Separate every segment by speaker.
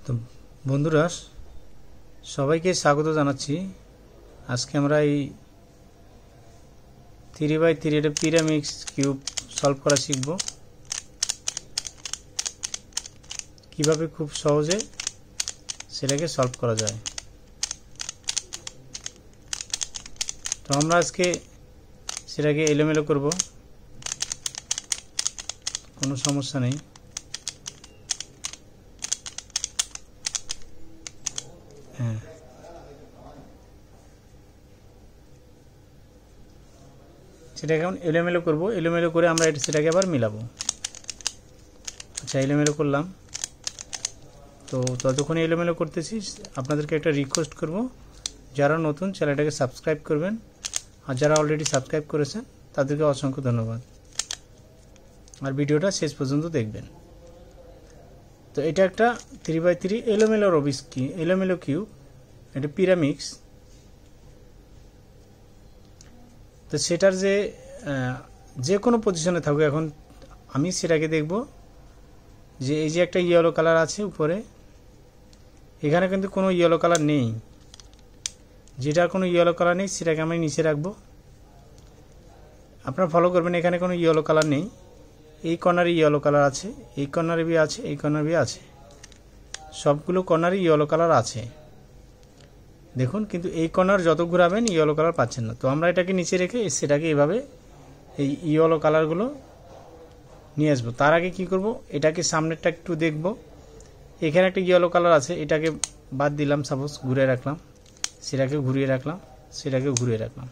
Speaker 1: তো বন্ধুরা সবাইকে স্বাগত জানাচ্ছি। আজকে আমরা এই 3x3 এর পিরামিড কিউব সলভ করা শিখব, কিভাবে খুব সহজে সেটাকে সলভ করা যায়। তো আমরা আজকে সেটাকে এলোমেলো করব, কোনো সমস্যা নেই। হ্যাঁ, সেটাকে এখন এলোমেলো করব। এলোমেলো করে আমরা সেটাকে আবার মিলাবো। আচ্ছা, এলোমেলো করলাম। তো ততক্ষণ এলোমেলো করতেছি, আপনাদেরকে একটা রিকোয়েস্ট করব, যারা নতুন চ্যানেলটাকে সাবস্ক্রাইব করবেন, আর যারা অলরেডি সাবস্ক্রাইব করেছেন তাদেরকে অসংখ্য ধন্যবাদ, আর ভিডিওটা শেষ পর্যন্ত দেখবেন। তো এটা একটা 3x3 এলোমেলো রবিস এলোমেলো কিউব, এটা পিরামিডস। তো সেটার যে কোনো পজিশনে থাকুক, এখন আমি সেটাকে দেখব যে এই যে একটা ইয়েলো কালার আছে উপরে, এখানে কিন্তু কোনো ইয়েলো কালার নেই। যেটার কোনো ইয়েলো কালার নেই সেটাকে আমি নিচে রাখবো। আপনারা ফলো করবেন, এখানে কোনো ইয়েলো কালার নেই। এই কর্নারে ইয়েলো কালার আছে, এই কর্নারে বি আছে, এই কর্নারে বি আছে, সবগুলো কর্নারে ইয়েলো কালার আছে দেখুন। কিন্তু এই কর্নার যত ঘুরাবেন ইয়েলো কালার পাচ্ছেন না। তো আমরা এটাকে নিচে রেখে সেটাকে এভাবে এই ইয়েলো কালারগুলো নিয়ে আসবো। তার আগে কি করব, এটাকে সামনেরটা একটু দেখব। এখানে একটা ইয়েলো কালার আছে, এটাকে বাদ দিলাম, সাপোজ ঘুরে রাখলাম, সেটাকে ঘুরিয়ে রাখলাম, সেটাকে ঘুরিয়ে রাখলাম।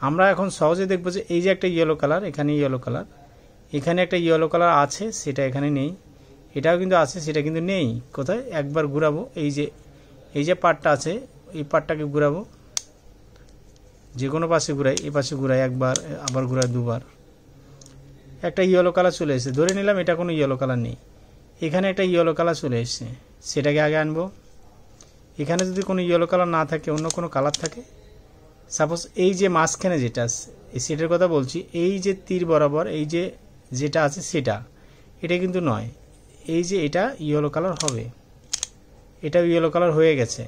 Speaker 1: আমরা এখন সহজে দেখব যে এই যে একটা ইয়েলো কালার, এখানে ইয়েলো কালার, এখানে একটা ইয়েলো কালার আছে, সেটা এখানে নেই। এটাও কিন্তু আছে, সেটা কিন্তু নেই। কোথায়? একবার ঘুরাবো, এই যে পার্টটা আছে, এই পার্টটাকে ঘুরাবো, যে কোনো পাশে ঘুরাই, এই পাশে ঘুরাই একবার, আবার ঘুরাই দুবার, একটা ইয়েলো কালার চলে এসেছে। ধরে নিলাম এটা কোনো ইয়েলো কালার নেই, এখানে একটা ইয়েলো কালার চলে এসেছে, সেটাকে আগে আনবো। এখানে যদি কোনো ইয়েলো কালার না থাকে, অন্য কোনো কালার থাকে, সাপোজ এই যে মাঝখানে যেটা, এই সেটার কথা বলছি, এই যে তীর বরাবর এই যেটা আছে সেটা, এটা কিন্তু নয়। এই যে এটা ইয়েলো কালার হবে, এটাও ইয়েলো কালার হয়ে গেছে,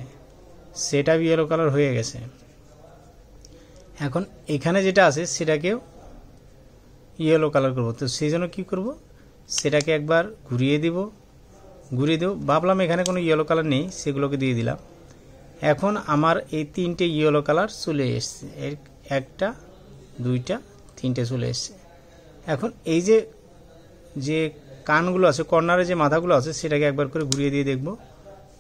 Speaker 1: সেটাও ইয়েলো কালার হয়ে গেছে। এখন এখানে যেটা আছে সেটাকেও ইয়েলো কালার করব। তো সেই জন্য কী করব, সেটাকে একবার ঘুরিয়ে দেব। ভাবলাম এখানে কোনো ইয়েলো কালার নেই, সেগুলোকে দিয়ে দিলাম। এখন আমার এই তিনটে ইয়েলো কালার চলে এসছে, একটা, দুইটা, তিনটে চলে এসছে। এখন এই যে কানগুলো আছে, কর্নারে যে মাথাগুলো আছে, সেটাকে একবার করে ঘুরিয়ে দিয়ে দেখব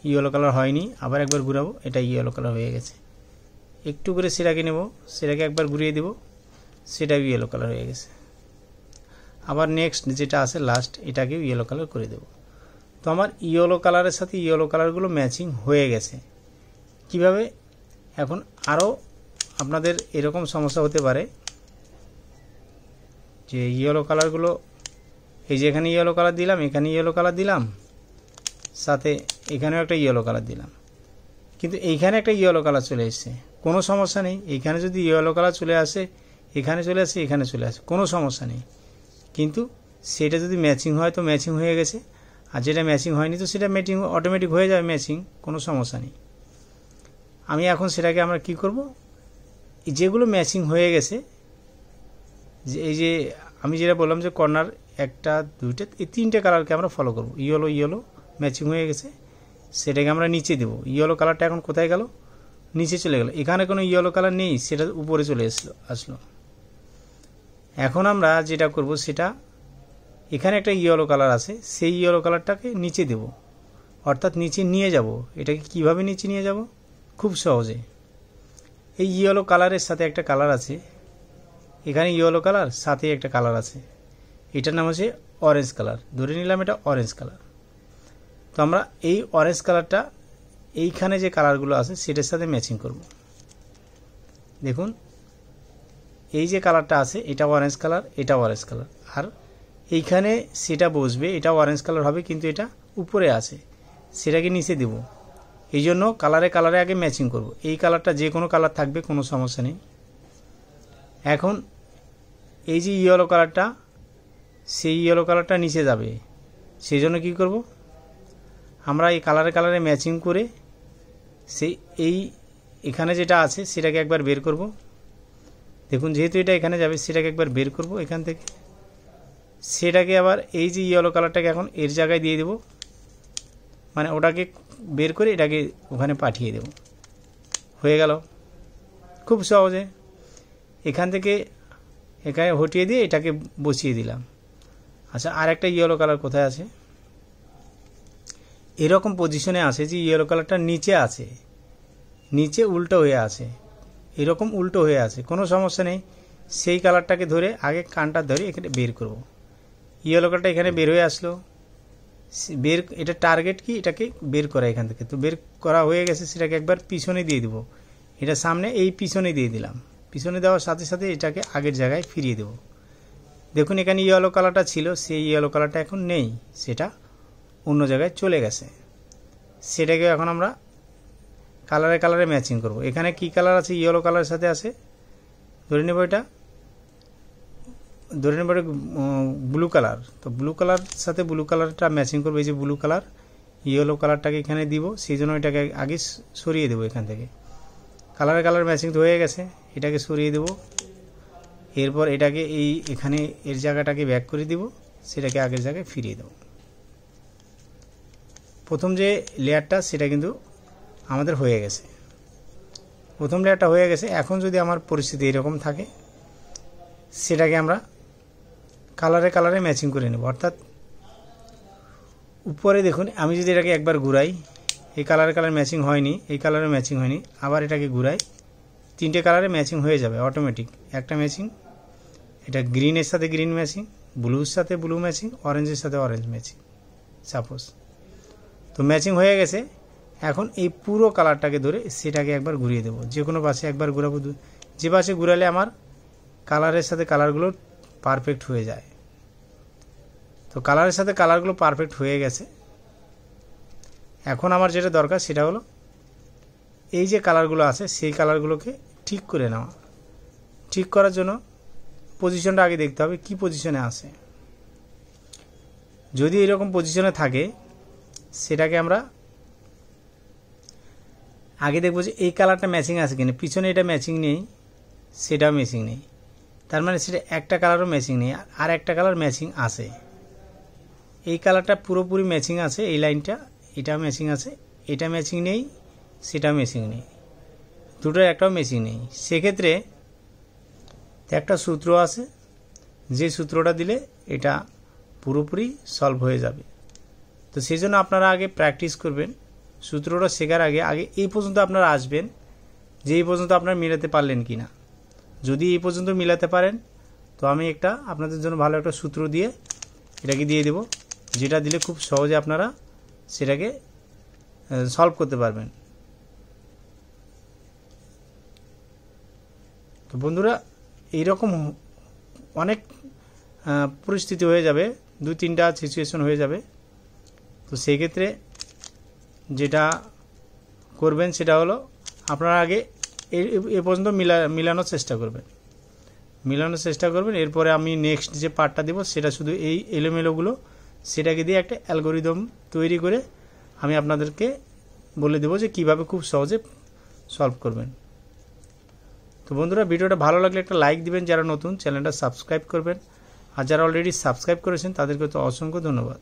Speaker 1: ইয়েলো কালার হয়নি। আবার একবার ঘুরাবো, এটা ইয়েলো কালার হয়ে গেছে। একটু করে সেটাকে নেব, সেটাকে একবার ঘুরিয়ে দেব, সেটাও ইয়েলো কালার হয়ে গেছে। আবার নেক্সট যেটা আছে লাস্ট, এটাকেও ইয়েলো কালার করে দেব। তো আমার ইয়েলো কালারের সাথে ইয়েলো কালারগুলো ম্যাচিং হয়ে গেছে। কিভাবে? এখন আরও আপনাদের এরকম সমস্যা হতে পারে যে ইয়েলো কালারগুলো, এই যে এখানে ইয়েলো কালার দিলাম, এখানে ইয়েলো কালার দিলাম, সাথে এখানেও একটা ইয়েলো কালার দিলাম, কিন্তু এইখানে একটা ইয়েলো কালার চলে এসেছে। কোনো সমস্যা নেই, এইখানে যদি ইয়েলো কালার চলে আসে, এখানে চলে আসে, এখানে চলে আসে, কোনো সমস্যা নেই। কিন্তু সেটা যদি ম্যাচিং হয় তো ম্যাচিং হয়ে গেছে, আর যেটা ম্যাচিং হয়নি তো সেটা ম্যাচিং অটোমেটিক হয়ে যাবে, ম্যাচিং, কোনো সমস্যা নেই। আমি এখন সেটাকে আমরা কি করব, যেগুলো ম্যাচিং হয়ে গেছে, যে এই যে আমি যেটা বললাম যে কর্নার একটা, দুইটা, এই তিনটে কালারকে আমরা ফলো করব। ইয়েলো ম্যাচিং হয়ে গেছে, সেটাকে আমরা নিচে দেব। ইয়েলো কালারটা এখন কোথায় গেল? নিচে চলে গেল। এখানে কোনো ইয়েলো কালার নেই, সেটা উপরে চলে আসলো। এখন আমরা যেটা করব, সেটা এখানে একটা ইয়েলো কালার আছে, সেই ইয়েলো কালারটাকে নিচে দেব, অর্থাৎ নিচে নিয়ে যাব। এটাকে কিভাবে নিচে নিয়ে যাব? খুব সহজে। এই ইয়েলো কালারের সাথে একটা কালার আছে, এখানে ইয়েলো কালার সাথে একটা কালার আছে, এটার নাম হচ্ছে অরেঞ্জ কালার। ধরে নিলাম এটা অরেঞ্জ কালার। তো আমরা এই অরেঞ্জ কালারটা এইখানে যে কালারগুলো আছে সেটার সাথে ম্যাচিং করব। দেখুন এই যে কালারটা আছে, এটা অরেঞ্জ কালার, এটা অরেঞ্জ কালার, আর এইখানে সেটা বসবে, এটা অরেঞ্জ কালার হবে, কিন্তু এটা উপরে আছে, সেটাকে নিচে দেব। এই জন্য কালারে আগে ম্যাচিং করব। এই কালারটা যে কোনো কালার থাকবে, কোনো সমস্যা নেই। এখন এই যে ইয়েলো কালারটা, সেই ইয়েলো কালারটা নিচে যাবে, সেই জন্য কী করব, আমরা এই কালারে কালারে ম্যাচিং করে সেই এখানে যেটা আছে সেটাকে একবার বের করব। দেখুন যেহেতু এটা এখানে যাবে সেটাকে একবার বের করব এখান থেকে, সেটাকে আবার এই যে ইয়েলো কালারটাকে এখন এর জায়গায় দিয়ে দেব, মানে ওটাকে বের করে এটাকে ওখানে পাঠিয়ে দেব। হয়ে গেল খুব সহজে। এখান থেকে এখানে হটিয়ে দিয়ে এটাকে বসিয়ে দিলাম। আচ্ছা, আর একটা ইয়েলো কালার কোথায় আছে? এরকম পজিশনে আছে যে ইয়েলো কালারটা নিচে আছে, নিচে উল্টো হয়ে আছে, এরকম উল্টো হয়ে আছে, কোনো সমস্যা নেই। সেই কালারটাকে ধরে আগে কানটা ধরে এখানে বের করব। ইয়েলো কালারটা এখানে বের হয়ে আসলো, বের এটা টার্গেট কি, এটাকে বের করা এখান থেকে। তো বের করা হয়ে গেছে, সেটাকে একবার পিছনে দিয়ে দেবো। এটা সামনে এই পিছনে দিয়ে দিলাম, পিছনে দেওয়ার সাথে সাথে এটাকে আগের জায়গায় ফিরিয়ে দেব। দেখুন এখানে ইয়েলো কালারটা ছিল, সেই ইয়েলো কালারটা এখন নেই, সেটা অন্য জায়গায় চলে গেছে। সেটাকে এখন আমরা কালারে কালারে ম্যাচিং করব। এখানে কি কালার আছে? ইয়েলো কালারের সাথে আছে, ধরে নেব এটা ব্লু কালার। তো ব্লু কালার সাথে ব্লু কালারটা ম্যাচিং করবো। এই যে ব্লু কালার, ইয়েলো কালারটাকে এখানে দিব, সেই জন্য এটাকে আগে সরিয়ে দেবো এখান থেকে। কালারে কালার ম্যাচিং তো হয়ে গেছে, এটাকে সরিয়ে দেব। এরপর এটাকে এখানে এর জায়গাটাকে ব্যাক করে দিব, সেটাকে আগের জায়গায় ফিরিয়ে দেব। প্রথম যে লেয়ারটা সেটা কিন্তু আমাদের হয়ে গেছে, প্রথম লেয়ারটা হয়ে গেছে। এখন যদি আমার পরিস্থিতি এরকম থাকে, সেটাকে আমরা কালারে কালারে ম্যাচিং করে নেব। অর্থাৎ উপরে দেখুন, আমি যদি এটাকে একবার ঘুরাই, এই কালারে কালার ম্যাচিং হয়নি, এই কালারে ম্যাচিং হয়নি, আবার এটাকে ঘুরাই, তিনটে কালারে ম্যাচিং হয়ে যাবে অটোমেটিক। একটা ম্যাচিং, এটা গ্রিনের সাথে গ্রিন ম্যাচিং, ব্লুর সাথে ব্লু ম্যাচিং, অরেঞ্জের সাথে অরেঞ্জ ম্যাচিং সাপোজ। তো ম্যাচিং হয়ে গেছে। এখন এই পুরো কালারটাকে ধরে সেটাকে একবার ঘুরিয়ে দেবো, যে কোনো পাশে একবার ঘুরাবো। যে পাশে ঘুরালে আমার কালারের সাথে কালারগুলো পারফেক্ট হয়ে যায়। তো কালারের সাথে কালারগুলো পারফেক্ট হয়ে গেছে। এখন আমার যেটা দরকার সেটা হলো এই যে কালারগুলো আছে সেই কালারগুলোকে ঠিক করে নেওয়া। ঠিক করার জন্য পজিশনটা আগে দেখতে হবে কি পজিশনে আছে। যদি এরকম পজিশনে থাকে, সেটাকে আমরা আগে দেখবো যে এই কালারটা ম্যাচিং আছে কিনা। পিছনে এটা ম্যাচিং নেই, সেটাও ম্যাচিং নেই, তার মানে সেটা একটা কালারও ম্যাচিং নেই, আর একটা কালার ম্যাচিং আছে। এই কালারটা পুরোপুরি ম্যাচিং আছে, এই লাইনটা, এটা ম্যাচিং আছে, এটা ম্যাচিং নেই, সেটা ম্যাচিং নেই, দুটোর একটাও ম্যাচিং নেই। সেক্ষেত্রে একটা সূত্র আছে, যে সূত্রটা দিলে এটা পুরোপুরি সলভ হয়ে যাবে। তো সেই জন্য আপনারা আগে প্র্যাকটিস করবেন। সূত্রটা শেখার আগে এই পর্যন্ত আপনারা আসবেন, যে এই পর্যন্ত আপনারা মিলাতে পারলেন কি না। যদি এই পর্যন্ত মিলাতে পারেন, তো আমি একটা আপনাদের জন্য ভালো একটা সূত্র দিয়ে এটাকে দিয়ে দেব, যেটা দিলে খুব সহজে আপনারা সেটাকে সলভ করতে পারবেন। তো বন্ধুরা, এইরকম অনেক পরিস্থিতি হয়ে যাবে, 2-3টা সিচুয়েশন হয়ে যাবে। তো সেই ক্ষেত্রে যেটা করবেন সেটা হলো আপনারা আগে এ পর্যন্ত মিলানোর চেষ্টা করবেন। এরপরে আমি নেক্সট যে পার্টটা দেব সেটা শুধু এই এলোমেলোগুলো সেটাকে দিয়ে একটা অ্যালগরিদম তৈরি করে আমি আপনাদেরকে বলে দেবো যে কিভাবে খুব সহজে সলভ করবেন। তো বন্ধুরা, ভিডিওটা ভালো লাগলে একটা লাইক দিবেন, যারা নতুন চ্যানেলটা সাবস্ক্রাইব করবেন, আর যারা অলরেডি সাবস্ক্রাইব করেছেন তাদেরকে তো অসংখ্য ধন্যবাদ।